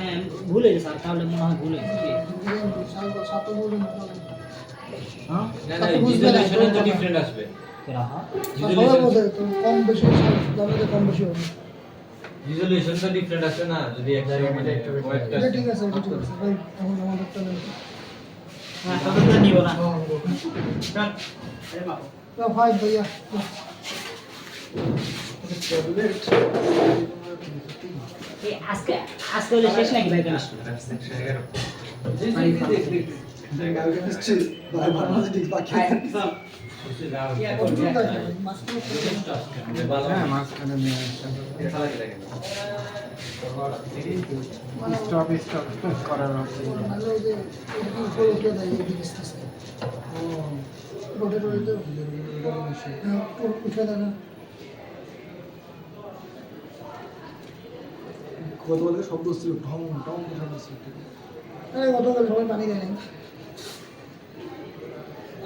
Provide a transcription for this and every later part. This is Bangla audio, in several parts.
হ্যাঁ ভুলে গেছি স্যার, তাহলে মনে হয় ভুলে গেছি। হ্যাঁ না না রিজলিউশনে তো ডিফারেন্ট আসবে। রাহা রিজলিউশন তো ডিফারেন্ট আসবে না যদি একটা মানে কয়েকটা ঠিক আছে ভাই, এখন আমাদেরটা নেন। হ্যাঁ তবে তো নিব না। ভাই ভাইয়া এই আজকে আজকে হলে শেষ নাকি ভাই ক্লাস? হ্যাঁ মাঝখানে নিয়ে আসা স্টপ করার হচ্ছে গতকালকে শব্দ ছিল ঢং ঢং শব্দ ছিল। গতকাল সবাই পানি দেয় নাই,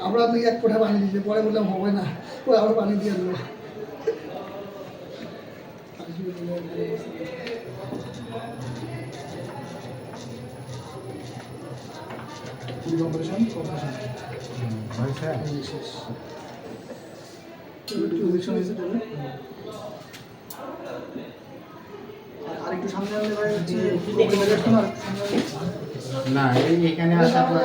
আমরা আপনি এক কোঠা পানি দিয়েছি, পরে বললাম হবে না, পরে আবার পানি দিয়ে দেবো। আরেকটু সামনে আনলে ভাই হচ্ছে না এখানে আসার পর